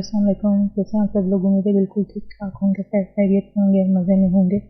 अस्सलाम वालेकुम। कैसे हैं आप सब लोग? उम्मीद है बिल्कुल ठीक ठाक होंगे, खैरियत में होंगे, मज़े में होंगे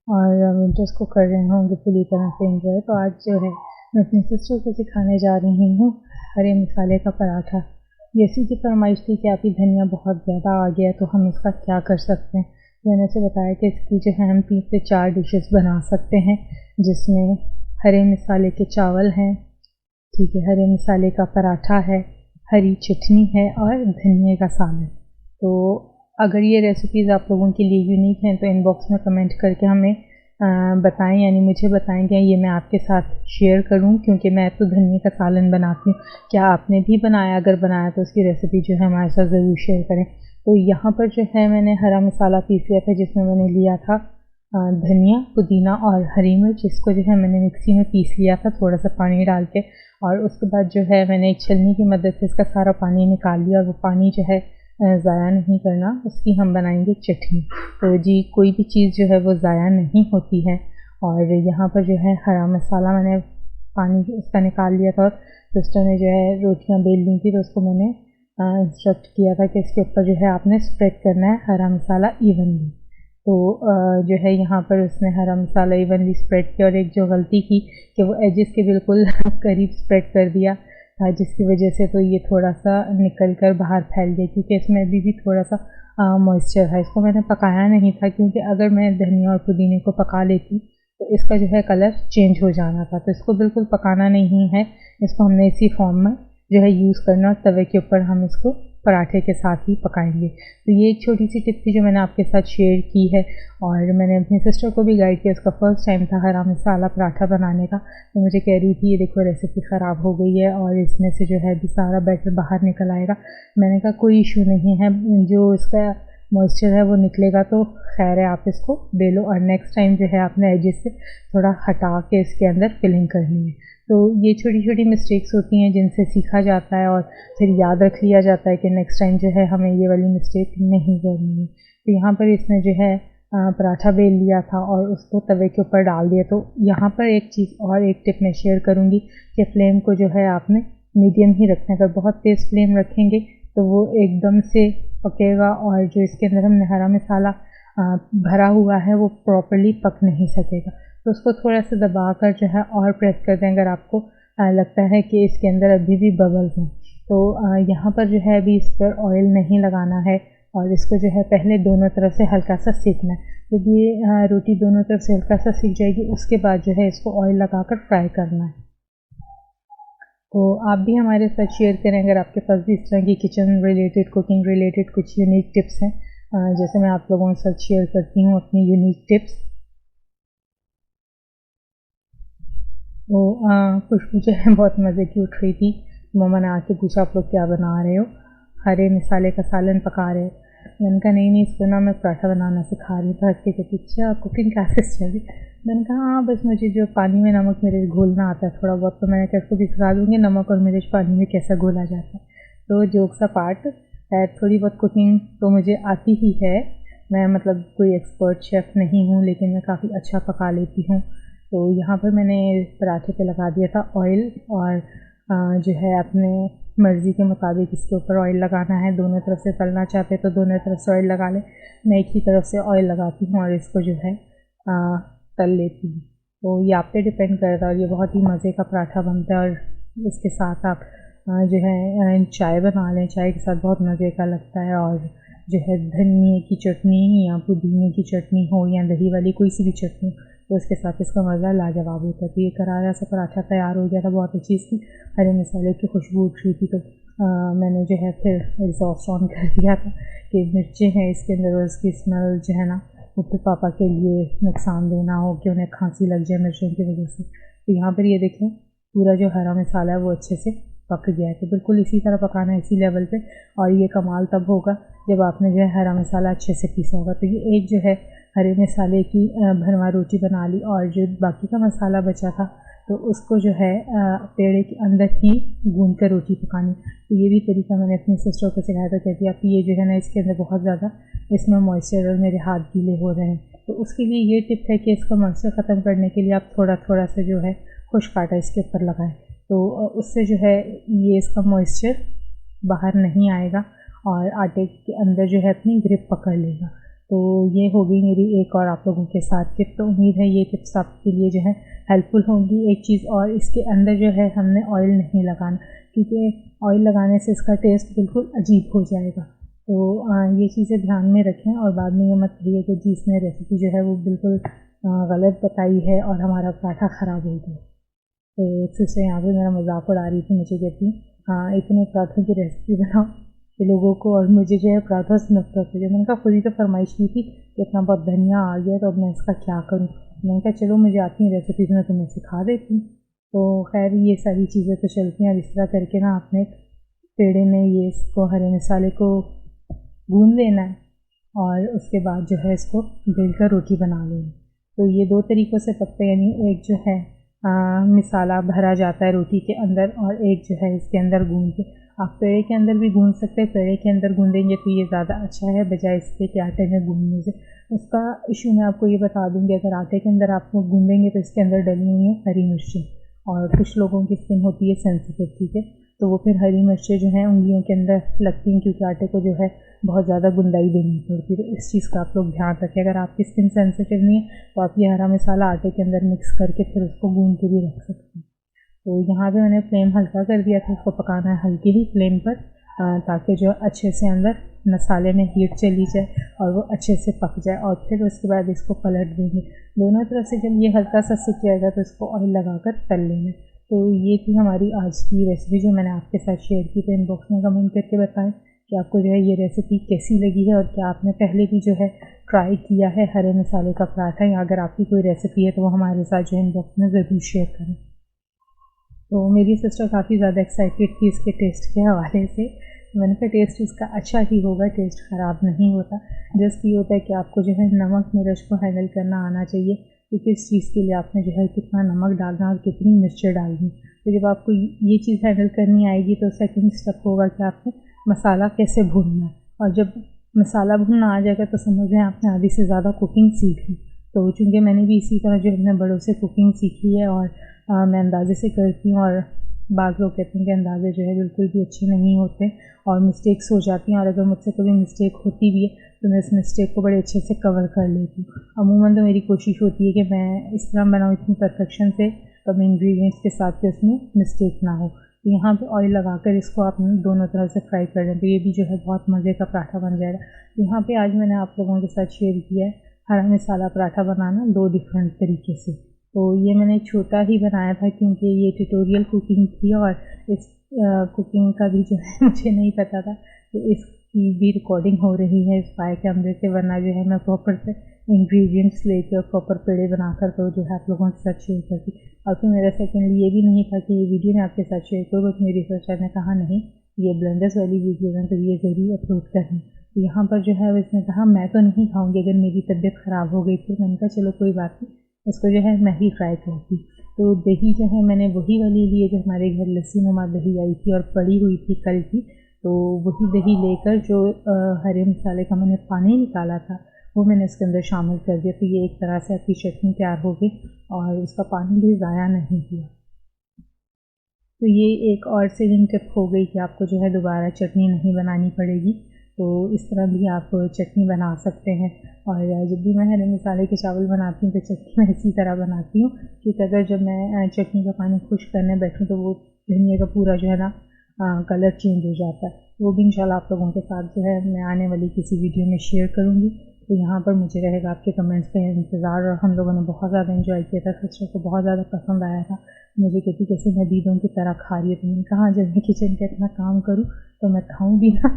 और विंटर्स को कर रहे होंगे पूरी तरह से एंजॉय। तो आज जो है मैं अपनी सिस्टर को सिखाने जा रही हूँ हरे मसाले का पराठा। जैसी की फरमाइश थी कि आपकी धनिया बहुत ज़्यादा आ गया है तो हम इसका क्या कर सकते हैं। मैंने उसे बताया कि इसकी जो है हम 3 से 4 डिशेस बना सकते हैं, जिसमें हरे मसाले के चावल हैं, ठीक है, हरे मसाले का पराठा है, हरी चटनी है और धनिए का सालन। तो अगर ये रेसिपीज़ आप लोगों के लिए यूनिक हैं तो इनबॉक्स में कमेंट करके हमें बताएं, यानी मुझे बताएं कि ये मैं आपके साथ शेयर करूं, क्योंकि मैं तो धनिए का सालन बनाती हूँ। क्या आपने भी बनाया? अगर बनाया तो उसकी रेसिपी जो है हमारे साथ ज़रूर शेयर करें। तो यहाँ पर जो है मैंने हरा मसाला पीस लिया था, जिसमें मैंने लिया था धनिया, पुदीना और हरी मिर्च। इसको जो है मैंने मिक्सी में पीस लिया था थोड़ा सा पानी डाल के, और उसके बाद जो है मैंने एक छलनी की मदद से इसका सारा पानी निकाल लिया। और वो पानी जो है ज़ाया नहीं करना, उसकी हम बनाएंगे चटनी। तो जी, कोई भी चीज़ जो है वो ज़ाया नहीं होती है। और यहाँ पर जो है हरा मसाला मैंने पानी इसका निकाल लिया था, और सिस्टर ने जो है रोटियाँ बेल ली थी तो उसको मैंने इंस्ट्रक्ट किया था कि इसके ऊपर जो है आपने स्प्रेड करना है हरा मसाला इवनली। तो जो है यहाँ पर उसने हरा मसाला इवनली स्प्रेड किया, और एक जो गलती की कि वो एजेस के बिल्कुल करीब स्प्रेड कर दिया था, जिसकी वजह से तो ये थोड़ा सा निकल कर बाहर फैल गया, क्योंकि इसमें अभी भी थोड़ा सा मॉइस्चर है। इसको मैंने पकाया नहीं था, क्योंकि अगर मैं धनिया और पुदीने को पका लेती तो इसका जो है कलर चेंज हो जाना था। तो इसको बिल्कुल पकाना नहीं है, इसको हमने इसी फॉर्म में जो है यूज़ करना, और तवे के ऊपर हम इसको पराठे के साथ ही पकाएंगे। तो ये एक छोटी सी टिप थी जो मैंने आपके साथ शेयर की है, और मैंने अपनी सिस्टर को भी गाइड किया। उसका फर्स्ट टाइम था हरा मसाला पराठा बनाने का, तो मुझे कह रही थी ये देखो रेसिपी ख़राब हो गई है और इसमें से जो है भी सारा बैटर बाहर निकल आएगा। मैंने कहा कोई इशू नहीं है, जो इसका मॉइस्चर है वो निकलेगा तो खैर है, आप इसको बेलो, और नेक्स्ट टाइम जो है आपने एजेस से थोड़ा हटा के इसके अंदर फिलिंग करनी है। तो ये छोटी छोटी मिस्टेक्स होती हैं जिनसे सीखा जाता है, और फिर याद रख लिया जाता है कि नेक्स्ट टाइम जो है हमें ये वाली मिस्टेक नहीं करनी है। तो यहाँ पर इसने जो है पराठा बेल लिया था और उसको तवे के ऊपर डाल दिया। तो यहाँ पर एक चीज़ और, एक टिप मैं शेयर करूँगी कि फ्लेम को जो है आपने मीडियम ही रखना है। अगर बहुत तेज़ फ्लेम रखेंगे तो वो एकदम से पकेगा, और जो इसके अंदर हमने हरा मसाला भरा हुआ है वो प्रॉपर्ली पक नहीं सकेगा। तो उसको थोड़ा सा दबा कर जो है और प्रेस कर दें अगर आपको लगता है कि इसके अंदर अभी भी बबल्स हैं। तो यहाँ पर जो है अभी इस पर ऑयल नहीं लगाना है, और इसको जो है पहले दोनों तरफ से हल्का सा सेकना है। जब ये रोटी दोनों तरफ से हल्का सा सीख जाएगी, उसके बाद जो है इसको ऑयल लगाकर फ्राई करना है। तो आप भी हमारे साथ शेयर करें अगर आपके पास भी इस तरह की किचन रिलेटेड, कुकिंग रिलेटेड कुछ यूनिक टिप्स हैं, जैसे मैं आप लोगों के साथ शेयर करती हूँ अपनी यूनिक टिप्स। तो खुशबू जो है बहुत मज़े की उठ रही थी। मम्मा ने आके पूछा आप लोग क्या बना रहे हो? हरे मसाले का सालन पका रहे हो। मैंने कहा नहीं, इसको ना मैं पराठा बनाना सिखा रही था। के कहती अच्छा कुकिंग क्लासेस चल रही। मैंने कहा हाँ, बस मुझे जो पानी में नमक मिर्च घोलना आता है थोड़ा बहुत, तो मैंने कहा इसको भी सिखा दूँगी नमक और मिर्च पानी में कैसा घोला जाता है। तो जोक्स अपार्ट है, थोड़ी बहुत कुकिंग तो मुझे आती ही है। मैं मतलब कोई एक्सपर्ट शेफ़ नहीं हूँ, लेकिन मैं काफ़ी अच्छा पका लेती हूँ। तो यहाँ पर मैंने पराठे पे लगा दिया था ऑयल, और जो है अपने मर्ज़ी के मुताबिक इसके ऊपर ऑयल लगाना है। दोनों तरफ से तलना चाहते तो दोनों तरफ से ऑयल लगा लें। मैं एक ही तरफ से ऑयल लगाती हूँ और इसको जो है तल लेती हूँ। तो ये आप पे डिपेंड करता है, और ये बहुत ही मज़े का पराठा बनता है। और इसके साथ आप जो है चाय बना लें, चाय के साथ बहुत मज़े का लगता है। और जो है धनिए की चटनी या पुदीने की चटनी हो या दही वाली कोई सी भी चटनी, तो उसके साथ इसका मज़ा लाजवाब होता है। तो ये करारा सा पराठा तैयार हो गया था, बहुत अच्छी इसकी हरे मसाले की खुशबू उठ रही थी। तो मैंने जो है फिर एग्जॉस्ट ऑन कर दिया था कि मिर्चें हैं इसके अंदर, और इसकी स्मेल जो है ना वो फिर पापा के लिए नुकसान देना हो कि उन्हें खांसी लग जाए मिर्चों की वजह से। तो यहाँ पर ये देखें पूरा जो हरा मसाला है वो अच्छे से पक गया है। तो बिल्कुल इसी तरह पकाना है, इसी लेवल पे। और ये कमाल तब होगा जब आपने जो है हरा मसाला अच्छे से पीसा होगा। तो ये एक जो है हरे मसाले की भरवा रोटी बना ली, और जो बाकी का मसाला बचा था तो उसको जो है पेड़े के अंदर ही गूंद कर रोटी पकानी। तो ये भी तरीका मैंने अपनी सिस्टर को सिखाया था। कहती है आप ये जो है ना इसके अंदर बहुत ज़्यादा इसमें मॉइस्चर और मेरे हाथ गीले हो रहे हैं। तो उसके लिए ये टिप है कि इसका मॉइस्चर ख़त्म करने के लिए आप थोड़ा थोड़ा सा जो है खुश्क आटा इसके ऊपर लगाएं, तो उससे जो है ये इसका मॉइस्चर बाहर नहीं आएगा और आटे के अंदर जो है अपनी ग्रिप पकड़ लेगा। तो ये हो गई मेरी एक और आप लोगों के साथ टिप। तो उम्मीद है ये टिप्स आपके लिए जो है हेल्पफुल होंगी। एक चीज़ और, इसके अंदर जो है हमने ऑयल नहीं लगाना, क्योंकि ऑयल लगाने से इसका टेस्ट बिल्कुल अजीब हो जाएगा। तो ये चीज़ें ध्यान में रखें और बाद में ये मत कहिए कि जी इसने रेसिपी जो है वो बिल्कुल गलत बताई है और हमारा पराठा ख़राब हो गया। तो सिस्टर यहाँ पे मेरा मजाक उड़ा रही थी, मुझे कहती हाँ इतने पराठों की रेसिपी बनाओ कि लोगों को, और मुझे जो है पराठों से नफरत हो जाए। मैंने कहा खुद ही तो फरमाइश की थी कि इतना बहुत धनिया आ गया तो अब मैं इसका क्या करूँ। मैंने कहा चलो मुझे आती हैं रेसिपीज़, मैं तुम्हें सिखा देती हूँ। तो खैर ये सारी चीज़ें तो चलती हैं। और इस तरह करके ना आपने पेड़े में ये इसको हरे मसाले को भून लेना है और उसके बाद जो है इसको बेल कर रोटी बना लेनी। तो ये दो तरीक़ों से पकते, यानी एक जो है मसाला भरा जाता है रोटी के अंदर और एक जो है इसके अंदर गूंद के। आप पेड़े के अंदर भी गूंद सकते हैं, पेड़े के अंदर गूंदेंगे तो ये ज़्यादा अच्छा है बजाय इसके कि आटे में गूंदने से। उसका इशू मैं आपको ये बता दूंगी, अगर आटे के अंदर आप लोग गूंदेंगे तो इसके अंदर डली हुई है हरी मिर्चें, और कुछ लोगों की स्किन होती है सेंसिटिव, ठीक है, तो वो फिर हरी मिर्चें जो हैं उंगलियों के अंदर लगती हैं, क्योंकि आटे को जो है बहुत ज़्यादा गुंदाई देनी पड़ती है। तो इस चीज़ का आप लोग ध्यान रखें। अगर आपकी स्किन सेंसिटिव नहीं है तो आप ये हरा मसाला आटे के अंदर मिक्स करके फिर उसको गूंद के भी रख सकते हैं। तो यहाँ पे मैंने फ्लेम हल्का कर दिया था, इसको पकाना है हल्की ही फ्लेम पर, ताकि जो अच्छे से अंदर मसाले में हीट चली जाए और वो अच्छे से पक जाए। और फिर उसके बाद इसको पलट देंगे दोनों तरफ से। जब ये हल्का सा सिक जाएगा तो इसको ऑयल लगाकर तल लेंगे। तो ये थी हमारी आज की रेसिपी जो मैंने आपके साथ शेयर की। तो इनबॉक्स में कमेंट करके बताएं कि आपको जो है ये रेसिपी कैसी लगी है और क्या आपने पहले भी जो है ट्राई किया है हरे मसाले का पराठा, या अगर आपकी कोई रेसिपी है तो वो हमारे साथ जो है इनबॉक्स में ज़रूर शेयर करें। तो मेरी सिस्टर काफ़ी ज़्यादा एक्साइटेड थी इसके टेस्ट के हवाले से। मैंने कहा टेस्ट इसका अच्छा ही होगा, टेस्ट ख़राब नहीं होता। जस्ट ये होता है कि आपको जो है नमक मिर्च को हैंडल करना आना चाहिए कि किस चीज़ के लिए आपने जो है कितना नमक डालना और कितनी मिर्चें डालनी। तो जब आपको ये चीज़ हैंडल करनी आएगी तो सेकंड स्टेप होगा कि आपने मसाला कैसे भूनना है, और जब मसाला भूनना आ जाएगा तो समझ लें आपने आधी से ज़्यादा कुकिंग सीख ली। तो चूँकि मैंने भी इसी तरह जो अपने बड़ों से कुकिंग सीखी है और मैं अंदाज़े से करती हूँ, और बाक़ लोग कहते हैं कि अंदाज़े जो है बिल्कुल भी अच्छे नहीं होते और मिस्टेक्स हो जाती हैं, और अगर मुझसे कभी मिस्टेक होती भी है तो मैं इस मिस्टेक को बड़े अच्छे से कवर कर लेती हूँ। अमूमन तो मेरी कोशिश होती है कि मैं इस तरह बनाऊँ इतनी परफेक्शन से कभी इंग्रेडिएंट्स के साथ कि उसमें मिस्टेक ना हो। तो यहाँ पे ऑयल लगाकर इसको आप दोनों तरफ से फ्राई कर लें तो ये भी जो है बहुत मज़े का पराठा बन जाएगा। यहाँ पे आज मैंने आप लोगों के साथ शेयर किया है हरा मसाला पराठा बनाना 2 डिफरेंट तरीके से। तो ये मैंने छोटा ही बनाया था क्योंकि ये ट्यूटोरियल कुकिंग थी और इस कुकिंग का भी जो है मुझे नहीं पता था तो इसकी भी रिकॉर्डिंग हो रही है इस पाए कैमरे से, वरना जो है मैं प्रॉपर से इंग्रेडिएंट्स लेकर और प्रॉपर पेड़े बनाकर तो जो है आप लोगों के साथ शेयर करती। और फिर मेरा सेकेंडली ये भी नहीं था कि ये वीडियो मैं आपके साथ शेयर करूँ, बट मेरी रिसर्चर ने कहा नहीं ये ब्लेंडर्स वाली वीडियो है तो ये ज़रूर अपलोड करनी। तो यहाँ पर जो है इसने कहा मैं तो नहीं खाऊंगी अगर मेरी तबीयत ख़राब हो गई थी। मैंने कहा चलो कोई बात नहीं, इसको जो है मैं ही ट्राई करती। तो दही जो है मैंने वही वाली ली है जो हमारे घर लस्सी नुमा दही आई थी और पड़ी हुई थी कल की। तो वही दही लेकर जो हरे मसाले का मैंने पानी निकाला था वो मैंने इसके अंदर शामिल कर दिया। तो ये एक तरह से आपकी चटनी तैयार हो गई और उसका पानी भी ज़ाया नहीं हुआ। तो ये एक और सेविंग टिप हो गई कि आपको जो है दोबारा चटनी नहीं बनानी पड़ेगी। तो इस तरह भी आप चटनी बना सकते हैं। और जब भी मैं हरे मसाले के चावल बनाती हूँ तो चटनी मैं इसी तरह बनाती हूँ, क्योंकि अगर जब मैं चटनी का पानी खुश करने बैठूँ तो वो धनिया का पूरा जो है ना कलर चेंज हो जाता है। वो भी इंशाल्लाह आप लोगों के साथ जो है मैं आने वाली किसी वीडियो में शेयर करूँगी। तो यहाँ पर मुझे रहेगा आपके कमेंट्स का इंतज़ार। और हम लोगों ने बहुत ज़्यादा एंजॉय किया था, सिस्टर को बहुत ज़्यादा पसंद आया था। मुझे कहती कैसे मैं दीदों की तरह खा रही है। तो मैंने कहा जब मैं किचन का इतना काम करूँ तो मैं खाऊँ भी ना।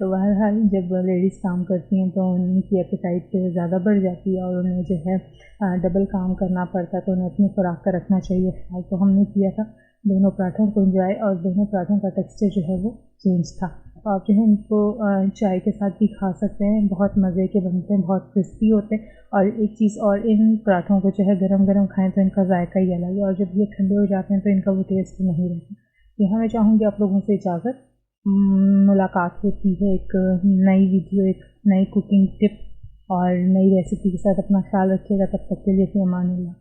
तो बहरहाल जब लेडीज़ काम करती हैं तो उनकी एपेटाइट ज़्यादा बढ़ जाती है और उन्हें जो है डबल काम करना पड़ता है, तो उन्हें अपनी खुराक का रखना चाहिए ख्याल। तो हमने किया था दोनों पराठों को एंजॉय, और दोनों पराठों का टेक्सचर जो है वो चेंज था। तो आप जो है इनको चाय के साथ भी खा सकते हैं, बहुत मज़े के बनते हैं, बहुत क्रिस्पी होते हैं। और एक चीज़ और, इन पराठों को जो है गरम गरम खाएं तो इनका जायका ही अलग है, और जब ये ठंडे हो जाते हैं तो इनका वो टेस्ट नहीं रहता। यहाँ मैं चाहूँगी आप लोगों से इजाज़त, मुलाकात होती है एक नई वीडियो, एक नई कुकिंग टिप और नई रेसिपी के साथ। अपना ख्याल रखिएगा, तब तक के लिए फ़ी अमान अल्लाह।